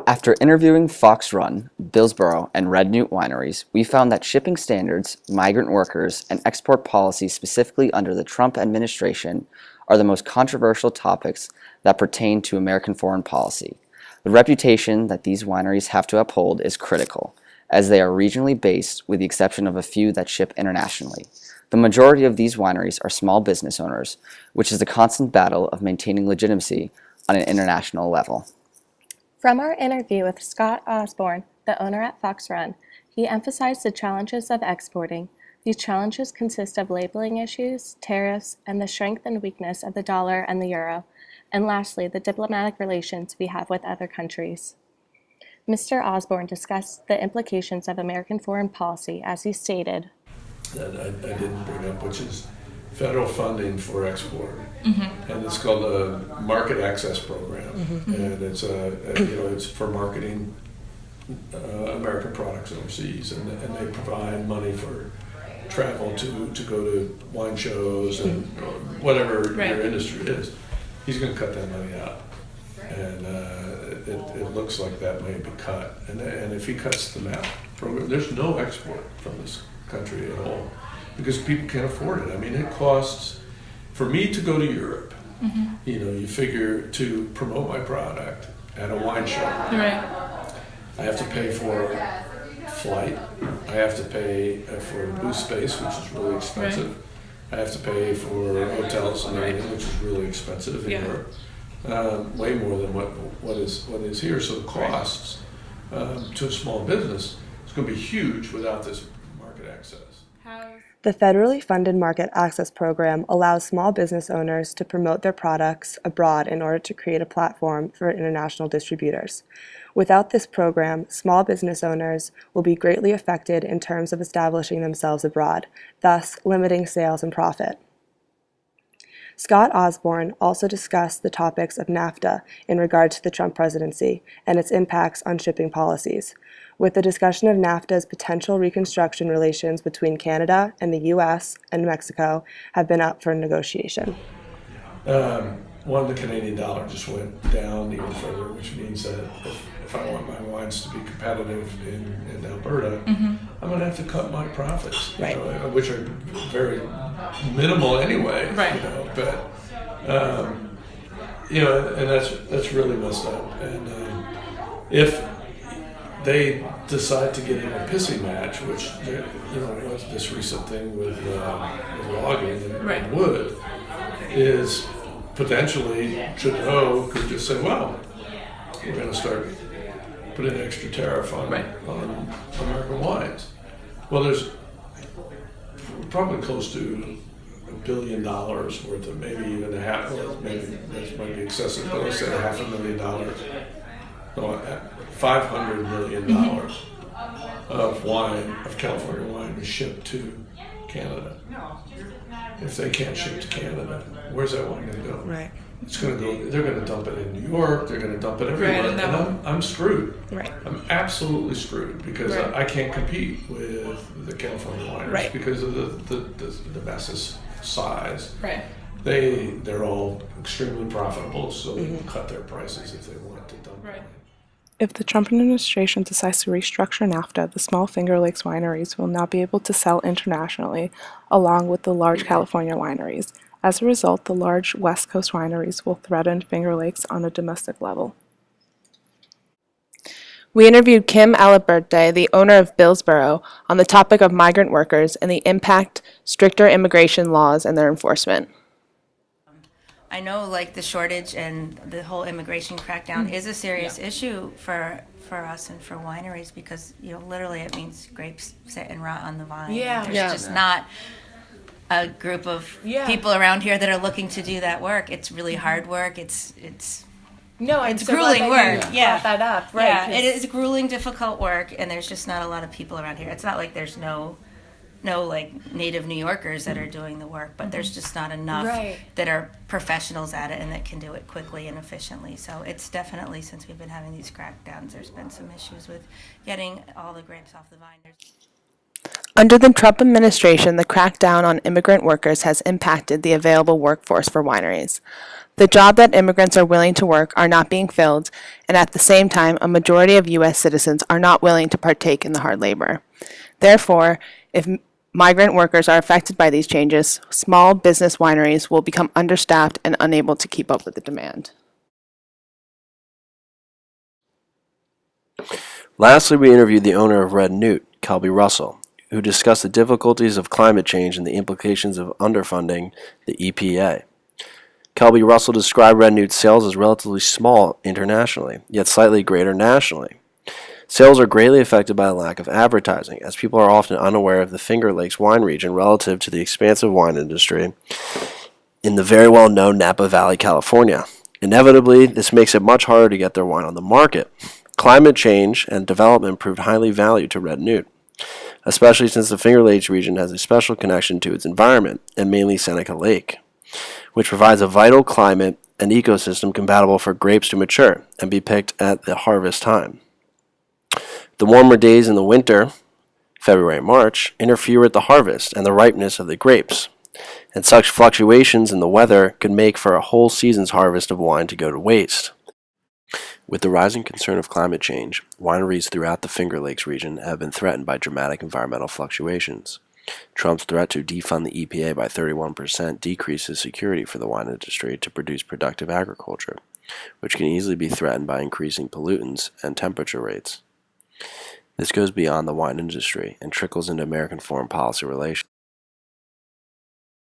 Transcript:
After interviewing Fox Run, Billsboro, and Red Newt wineries, we found that shipping standards, migrant workers, and export policy specifically under the Trump administration are the most controversial topics that pertain to American foreign policy. The reputation that these wineries have to uphold is critical, as they are regionally based with the exception of a few that ship internationally. The majority of these wineries are small business owners, which is a constant battle of maintaining legitimacy on an international level. From our interview with Scott Osborne, the owner at Fox Run, he emphasized the challenges of exporting. These challenges consist of labeling issues, tariffs, and the strength and weakness of the dollar and the euro, and lastly, the diplomatic relations we have with other countries. Mr. Osborne discussed the implications of American foreign policy as he stated, that I didn't bring up, which is federal funding for export, and it's called a market access program, and it's for marketing American products overseas, and they provide money for travel to go to wine shows and whatever your industry is. He's going to cut that money out, and it looks like that may be cut, and if he cuts the MAP program, there's no export from this country at all, because people can't afford it. I mean, it costs, for me to go to Europe, you figure to promote my product at a wine show, I have to pay for flight, I have to pay for booth space, which is really expensive, I have to pay for hotels and everything, which is really expensive in Europe, way more than what is here. So the costs to a small business is going to be huge without this market access. The federally funded Market Access Program allows small business owners to promote their products abroad in order to create a platform for international distributors. Without this program, small business owners will be greatly affected in terms of establishing themselves abroad, thus limiting sales and profit. Scott Osborne also discussed the topics of NAFTA in regard to the Trump presidency and its impacts on shipping policies, with the discussion of NAFTA's potential reconstruction relations between Canada and the U.S. and Mexico have been up for negotiation. The Canadian dollar just went down even further, which means that if I want my wines to be competitive in Alberta, I'm going to have to cut my profits, which are very minimal anyway. And that's really messed up. And if they decide to get in a pissing match, which was this recent thing with logging and wood, is potentially Trudeau could just say, well, we're going to start putting an extra tariff on American wines. Well, there's probably close to $1 billion worth of, maybe even a half, maybe that might be excessive, but let's say $500 million. $500 million of wine, of California wine, is shipped to Canada. If they can't ship to Canada, where's that wine going to go? It's going to go. They're going to dump it in New York. They're going to dump it everywhere, and I'm screwed. I'm absolutely screwed because I can't compete with the California wineries because of the massive size. They're all extremely profitable, so they can cut their prices if they want to dump it. If the Trump administration decides to restructure NAFTA, the small Finger Lakes wineries will not be able to sell internationally, along with the large California wineries. As a result, the large West Coast wineries will threaten Finger Lakes on a domestic level. We interviewed Kim Aliberte, the owner of Billsboro, on the topic of migrant workers and the impact stricter immigration laws and their enforcement. I know the shortage and the whole immigration crackdown is a serious issue for us and for wineries because literally it means grapes sit and rot on the vine. There's just not a group of people around here that are looking to do that work. It's really hard work. It's grueling work. Brought that up, it is grueling, difficult work, and there's just not a lot of people around here. It's not like there's no native New Yorkers that are doing the work, but there's just not enough that are professionals at it and that can do it quickly and efficiently. So it's definitely, since we've been having these crackdowns, there's been some issues with getting all the grapes off the vine. Under the Trump administration, the crackdown on immigrant workers has impacted the available workforce for wineries. The jobs that immigrants are willing to work are not being filled, and at the same time, a majority of U.S. citizens are not willing to partake in the hard labor. Therefore, if migrant workers are affected by these changes, small business wineries will become understaffed and unable to keep up with the demand. Lastly, we interviewed the owner of Red Newt, Kelby Russell, who discussed the difficulties of climate change and the implications of underfunding the EPA. Kelby Russell described Red Newt's sales as relatively small internationally, yet slightly greater nationally. Sales are greatly affected by a lack of advertising, as people are often unaware of the Finger Lakes wine region relative to the expansive wine industry in the very well-known Napa Valley, California. Inevitably, this makes it much harder to get their wine on the market. Climate change and development proved highly valued to Red Newt, especially since the Finger Lakes region has a special connection to its environment, and mainly Seneca Lake, which provides a vital climate and ecosystem compatible for grapes to mature and be picked at the harvest time. The warmer days in the winter, February and March, interfere with the harvest and the ripeness of the grapes, and such fluctuations in the weather could make for a whole season's harvest of wine to go to waste. With the rising concern of climate change, wineries throughout the Finger Lakes region have been threatened by dramatic environmental fluctuations. Trump's threat to defund the EPA by 31% decreases security for the wine industry to produce productive agriculture, which can easily be threatened by increasing pollutants and temperature rates. This goes beyond the wine industry and trickles into American foreign policy relations.